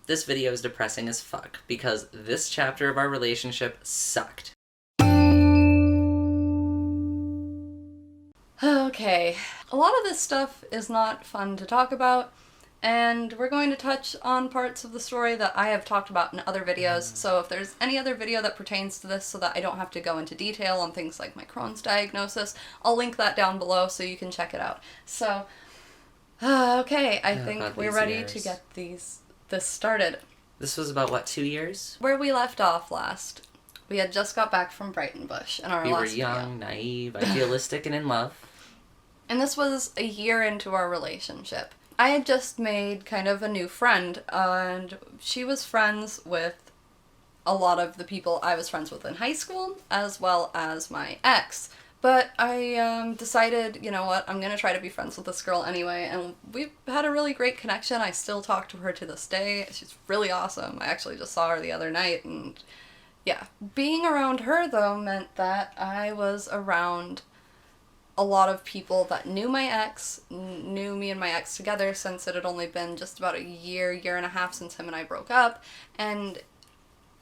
This video is depressing as fuck because this chapter of our relationship sucked. Okay, a lot of this stuff is not fun to talk about, and we're going to touch on parts of the story that I have talked about in other videos, so if there's any other video that pertains to this so that I don't have to go into detail on things like my Crohn's diagnosis, I'll link that down below so you can check it out. So, okay, I think we're ready to get this started. This was about, what, 2 years? Where we left off last, we had just got back from Brighton Bush in our last video. We were young, naive, idealistic, and in love. And this was a year into our relationship. I had just made kind of a new friend, and she was friends with a lot of the people I was friends with in high school, as well as my ex. But I decided, you know what, I'm going to try to be friends with this girl anyway, and we've had a really great connection. I still talk to her to this day. She's really awesome. I actually just saw her the other night, and yeah. Being around her, though, meant that I was around a lot of people that knew my ex, knew me and my ex together, since it had only been just about a year and a half since him and I broke up, and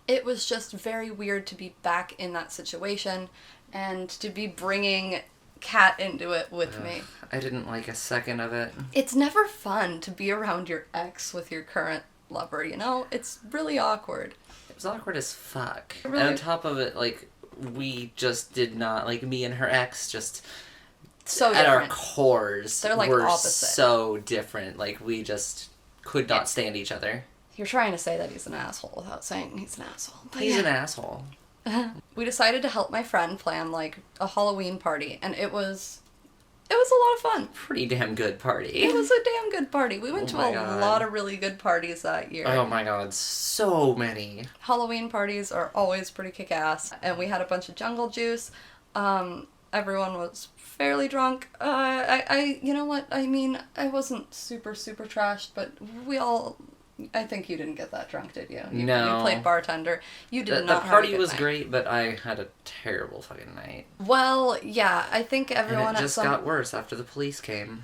it was just very weird to be back in that situation, and to be bringing Kat into it with me. I didn't like a second of it. It's never fun to be around your ex with your current lover, you know? It's really awkward. It was awkward as fuck. Really? And on top of it, like, we just did not, like, me and her ex just... So at different. our cores, they're like were opposite. So different. Like, we just could not stand each other. You're trying to say that he's an asshole without saying he's an asshole. But He's an asshole. We decided to help my friend plan, like, a Halloween party, and it was a lot of fun. Pretty damn good party. It was a damn good party. We went to a God. lot of really good parties that year. Oh my god, so many. Halloween parties are always pretty kick-ass, and we had a bunch of jungle juice. Everyone was fairly drunk. You know what? I mean, I wasn't super trashed, but I think you didn't get that drunk, did you? No. You played bartender. You did not. The party have a good was night. great, but I had a terrible fucking night. Well, yeah, I think everyone And it just got worse after the police came.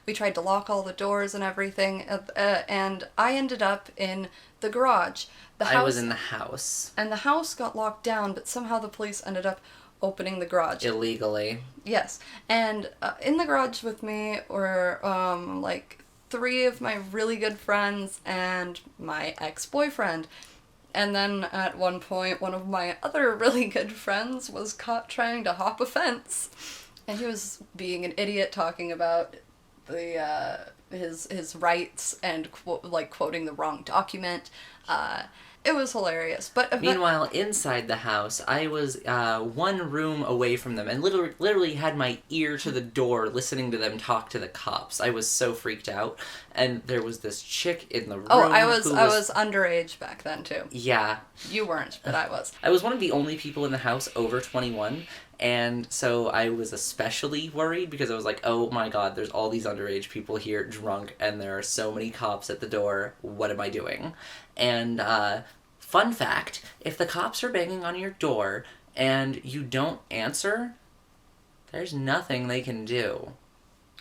We tried to lock all the doors and everything, and I ended up in the garage. I was in the house. And the house got locked down, but somehow the police ended up opening the garage. Illegally. Yes. And in the garage with me were, like, 3 of my really good friends and my ex-boyfriend. And then at one point, one of my other really good friends was caught trying to hop a fence. And he was being an idiot, talking about his rights and quoting the wrong document. It was hilarious. But meanwhile, inside the house, I was one room away from them and literally had my ear to the door listening to them talk to the cops. I was so freaked out. And there was this chick in the room. Oh, I was underage back then too. Yeah. You weren't, but I was. I was one of the only people in the house over 21. And so I was especially worried because I was like, oh my god, there's all these underage people here drunk and there are so many cops at the door. What am I doing? And fun fact, if the cops are banging on your door and you don't answer, there's nothing they can do.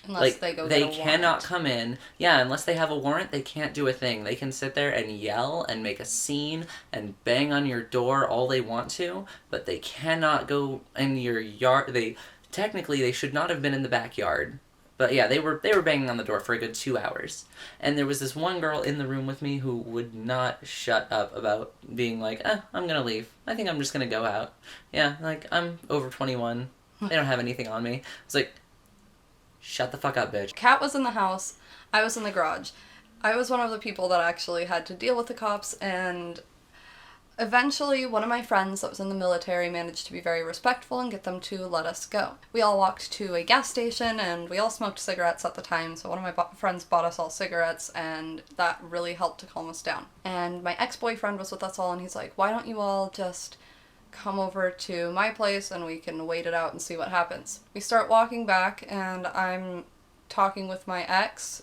Unless they go get a warrant. They cannot come in. Yeah, unless they have a warrant, they can't do a thing. They can sit there and yell and make a scene and bang on your door all they want to, but they cannot go in your yard. Technically, they should not have been in the backyard. But yeah, they were banging on the door for a good 2 hours. And there was this one girl in the room with me who would not shut up about being like, I'm gonna leave. I think I'm just gonna go out. Yeah, like, I'm over 21. They don't have anything on me. I was like, shut the fuck up, bitch. Kat was in the house. I was in the garage. I was one of the people that actually had to deal with the cops, and eventually one of my friends that was in the military managed to be very respectful and get them to let us go. We all walked to a gas station, and we all smoked cigarettes at the time, so one of my friends bought us all cigarettes, and that really helped to calm us down. And my ex-boyfriend was with us all, and he's like, why don't you all just come over to my place and we can wait it out and see what happens. We start walking back, and I'm talking with my ex.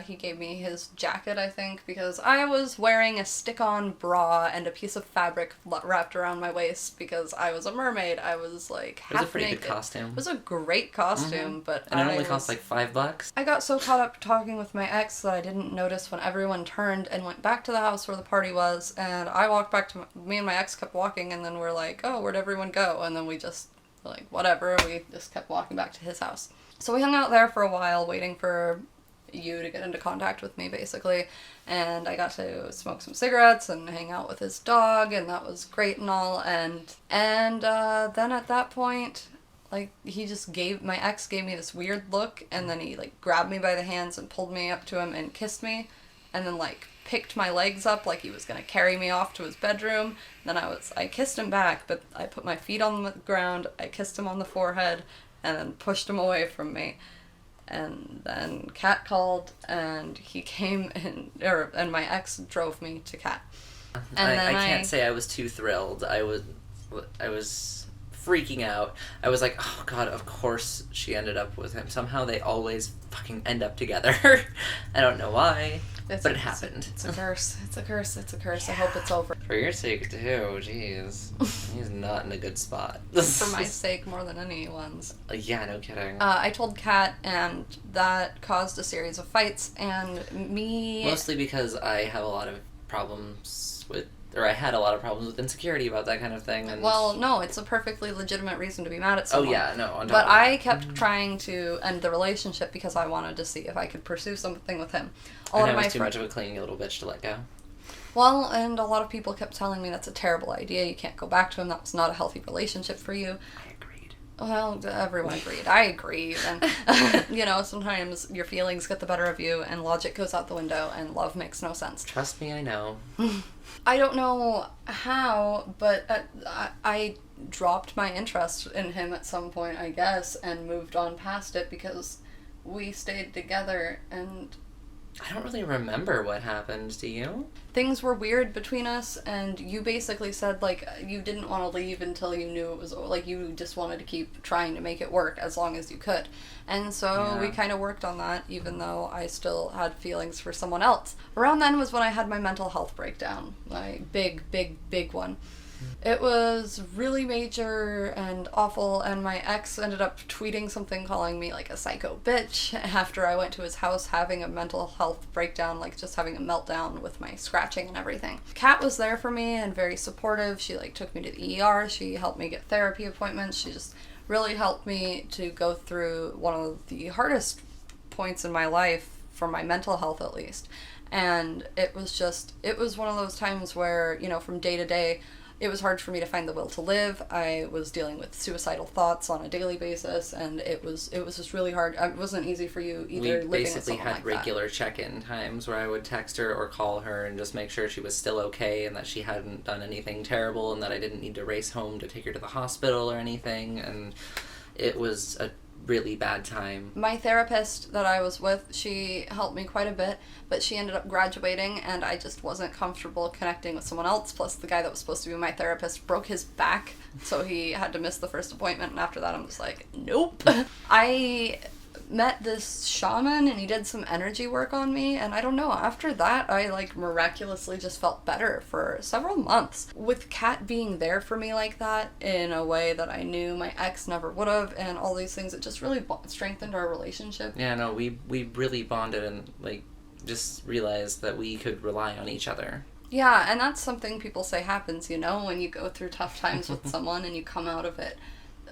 He gave me his jacket, I think, because I was wearing a stick-on bra and a piece of fabric wrapped around my waist because I was a mermaid. I was like half naked. It was a pretty good costume. It was a great costume, but and it only cost like $5. I got so caught up talking with my ex that I didn't notice when everyone turned and went back to the house where the party was, and I walked back to me and my ex kept walking, and then we're like, oh, where'd everyone go? And then we just like whatever, we just kept walking back to his house. So we hung out there for a while waiting for you to get into contact with me, basically, and I got to smoke some cigarettes and hang out with his dog, and that was great and all, and then at that point, like, my ex gave me this weird look, and then he like grabbed me by the hands and pulled me up to him and kissed me, and then like picked my legs up like he was gonna carry me off to his bedroom. Then I kissed him back, but I put my feet on the ground, I kissed him on the forehead, and then pushed him away from me. And then Kat called, and he came and my ex drove me to Kat. And I can't say I was too thrilled. I was freaking out. I was like, oh god, of course she ended up with him. Somehow they always fucking end up together. I don't know why, but it happened. It's a curse. It's a curse. It's a curse. Yeah. I hope it's over. For your sake, too. Jeez. He's not in a good spot. For my sake more than anyone's. Yeah, no kidding. I told Kat, and that caused a series of fights, and me... Mostly because I have a lot of problems with... Or I had a lot of problems with insecurity about that kind of thing. And... Well, no, it's a perfectly legitimate reason to be mad at someone. Oh, yeah, no. But I kept trying to end the relationship because I wanted to see if I could pursue something with him. And I was too much of a clingy little bitch to let go. Well, and a lot of people kept telling me that's a terrible idea. You can't go back to him. That was not a healthy relationship for you. I agreed. Well, everyone agreed. I agreed. And, sometimes your feelings get the better of you and logic goes out the window and love makes no sense. Trust me, I know. I don't know how, but I dropped my interest in him at some point, I guess, and moved on past it because we stayed together and... I don't really remember what happened, do you? Things were weird between us, and you basically said, like, you didn't want to leave until you knew it was, like, you just wanted to keep trying to make it work as long as you could. And so we kind of worked on that, even though I still had feelings for someone else. Around then was when I had my mental health breakdown, my big one. It was really major and awful, and my ex ended up tweeting something calling me like a psycho bitch after I went to his house having a mental health breakdown, like just having a meltdown with my scratching and everything. Kat was there for me and very supportive. She like took me to the ER. She helped me get therapy appointments. She just really helped me to go through one of the hardest points in my life, for my mental health at least. And it was one of those times where, from day to day, it was hard for me to find the will to live. I was dealing with suicidal thoughts on a daily basis, and it was just really hard. It wasn't easy for you either. We basically had regular check-in times where I would text her or call her and just make sure she was still okay and that she hadn't done anything terrible and that I didn't need to race home to take her to the hospital or anything. And it was a really bad time. My therapist that I was with, she helped me quite a bit, but she ended up graduating and I just wasn't comfortable connecting with someone else. Plus the guy that was supposed to be my therapist broke his back, so he had to miss the first appointment, and after that I'm just like, nope. I met this shaman and he did some energy work on me, and I don't know, after that I like miraculously just felt better for several months. With Kat being there for me like that in a way that I knew my ex never would have, and all these things, it just really strengthened our relationship. Yeah, no, we really bonded and like just realized that we could rely on each other. Yeah, and that's something people say happens, when you go through tough times with someone and you come out of it.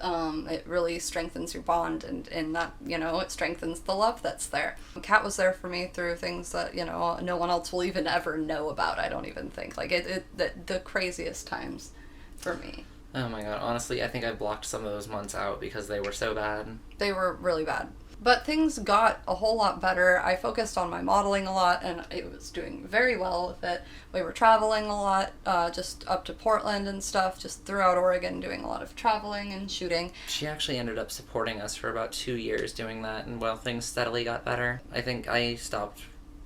It really strengthens your bond, and that, it strengthens the love that's there. Kat was there for me through things that, no one else will even ever know about, I don't even think. Like, the craziest times for me. Oh my god, honestly, I think I blocked some of those months out because they were so bad. They were really bad. But things got a whole lot better. I focused on my modeling a lot, and it was doing very well with it. We were traveling a lot, just up to Portland and stuff, just throughout Oregon, doing a lot of traveling and shooting. She actually ended up supporting us for about 2 years doing that, and while things steadily got better, I think I stopped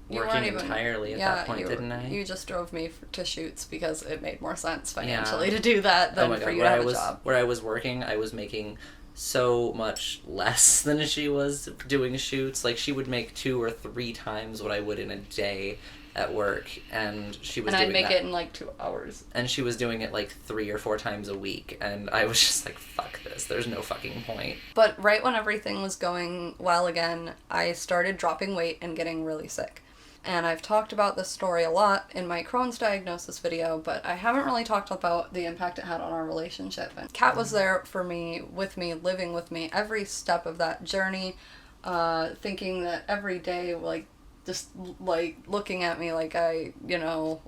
working entirely at that point, didn't I? You just drove me to shoots because it made more sense financially to do that than for you to have a job. Where I was working, I was making so much less than she was doing shoots. Like, she would make 2 or 3 times what I would in a day at work, and she was And I'd doing make that. it in like 2 hours. And she was doing it like 3 or 4 times a week, and I was just like, fuck this, there's no fucking point. But right when everything was going well again, I started dropping weight and getting really sick. And I've talked about this story a lot in my Crohn's diagnosis video, but I haven't really talked about the impact it had on our relationship. And Kat was there for me, with me, living with me every step of that journey, thinking that every day, like, just like looking at me like I,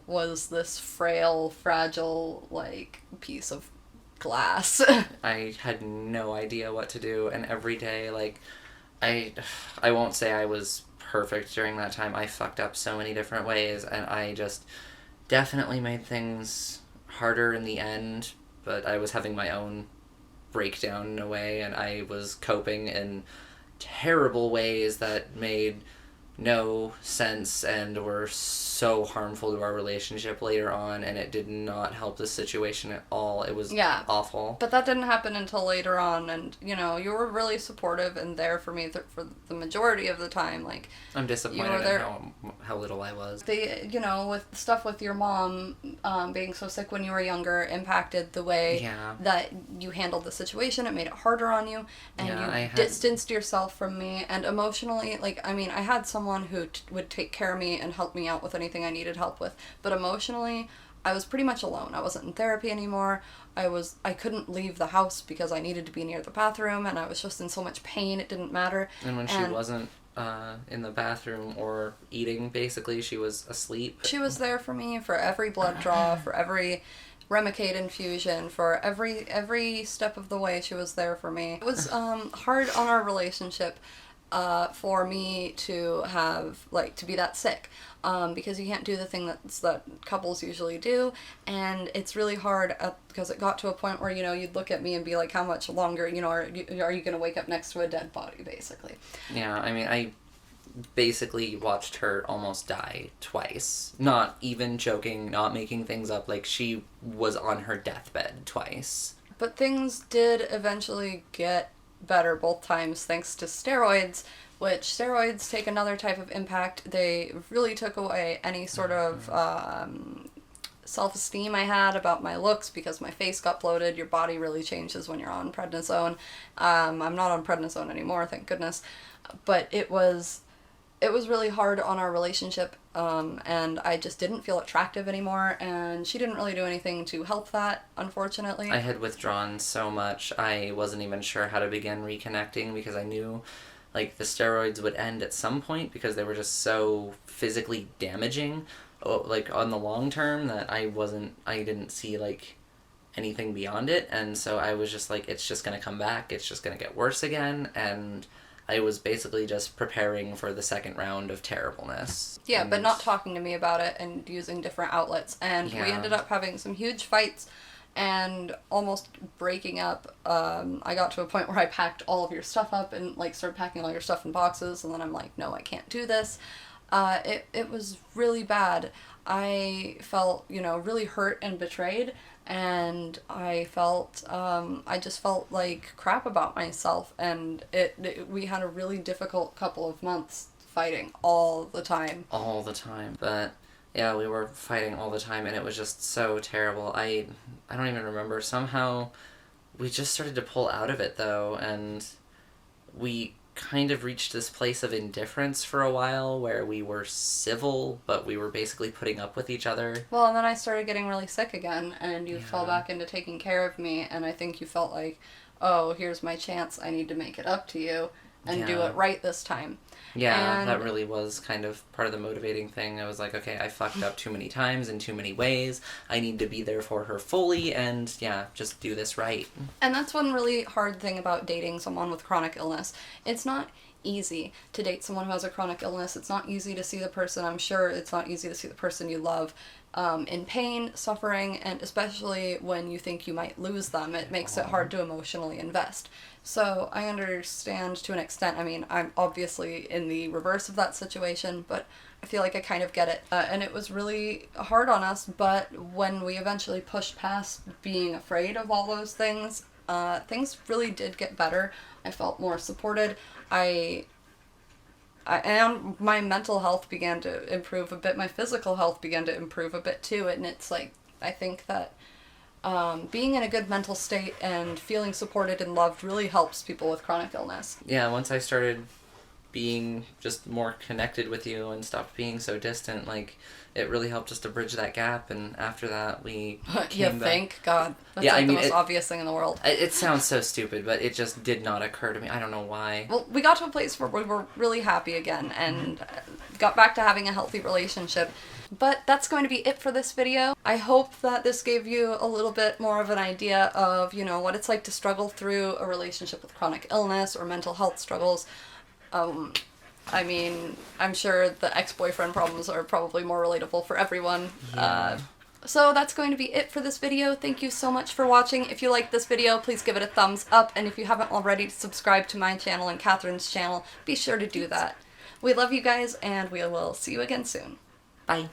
was this frail, fragile, like, piece of glass. I had no idea what to do, and every day, like, I won't say I was perfect during that time. I fucked up so many different ways, and I just definitely made things harder in the end, but I was having my own breakdown in a way, and I was coping in terrible ways that made no sense and were so harmful to our relationship later on, and it did not help the situation at all. It was awful. But that didn't happen until later on, and you were really supportive and there for me for the majority of the time. Like, I'm disappointed in how little I was. With stuff with your mom being so sick when you were younger impacted the way that you handled the situation. It made it harder on you, and you distanced yourself from me, and emotionally, like, I mean, I had someone who would take care of me and help me out with anything I needed help with, but emotionally I was pretty much alone. I wasn't in therapy anymore. I couldn't leave the house because I needed to be near the bathroom, and I was just in so much pain it didn't matter. And when she wasn't in the bathroom or eating, basically, she was asleep. She was there for me for every blood draw, for every Remicade infusion, for every step of the way. She was there for me. It was hard on our relationship for me to have, like, to be that sick, because you can't do the thing that couples usually do, and it's really hard because it got to a point where, you'd look at me and be like, how much longer, are you going to wake up next to a dead body, basically? Yeah, I mean, I basically watched her almost die twice. Not even joking, not making things up, like, she was on her deathbed twice. But things did eventually get better both times thanks to steroids, which steroids take another type of impact. They really took away any sort of self-esteem I had about my looks because my face got bloated. Your body really changes when you're on prednisone. I'm not on prednisone anymore, thank goodness. But it was really hard on our relationship, and I just didn't feel attractive anymore, and she didn't really do anything to help that, unfortunately. I had withdrawn so much, I wasn't even sure how to begin reconnecting, because I knew, like, the steroids would end at some point because they were just so physically damaging, like, on the long term, that I didn't see, like, anything beyond it, and so I was just like, it's just gonna come back, it's just gonna get worse again, and I was basically just preparing for the second round of terribleness. Yeah, but not talking to me about it and using different outlets. And we ended up having some huge fights and almost breaking up. I got to a point where I packed all of your stuff up and, like, started packing all your stuff in boxes, and then I'm like, no, I can't do this. It was really bad. I felt, really hurt and betrayed, and I just felt like crap about myself, and we had a really difficult couple of months fighting all the time. All the time, but yeah, we were fighting all the time, and it was just so terrible. I don't even remember. Somehow we just started to pull out of it, though, and we kind of reached this place of indifference for a while where we were civil, but we were basically putting up with each other. Well, and then I started getting really sick again, and you fell back into taking care of me, and I think you felt like, oh, here's my chance, I need to make it up to you and do it right this time. Yeah, that really was kind of part of the motivating thing. I was like, okay, I fucked up too many times in too many ways. I need to be there for her fully and, just do this right. And that's one really hard thing about dating someone with chronic illness. It's not easy to date someone who has a chronic illness. It's not easy to see the person, I'm sure it's not easy to see the person you love in pain, suffering, and especially when you think you might lose them. It makes it hard to emotionally invest. So I understand to an extent. I mean, I'm obviously in the reverse of that situation, but I feel like I kind of get it. And it was really hard on us, but when we eventually pushed past being afraid of all those things, things really did get better. I felt more supported. And my mental health began to improve a bit. My physical health began to improve a bit too. And it's like, I think that being in a good mental state and feeling supported and loved really helps people with chronic illness. Yeah, once I started being just more connected with you and stopped being so distant, like, it really helped us to bridge that gap, and after that we came back. Thank God. That's Yeah, like the most obvious thing in the world. It sounds so stupid, but it just did not occur to me. I don't know why. Well, we got to a place where we were really happy again and got back to having a healthy relationship. But that's going to be it for this video. I hope that this gave you a little bit more of an idea of, you know, what it's like to struggle through a relationship with chronic illness or mental health struggles. I mean, I'm sure the ex-boyfriend problems are probably more relatable for everyone. Yeah. So that's going to be it for this video. Thank you so much for watching. If you liked this video, please give it a thumbs up. And if you haven't already subscribed to my channel and Catherine's channel, be sure to do that. We love you guys, and we will see you again soon. Bye.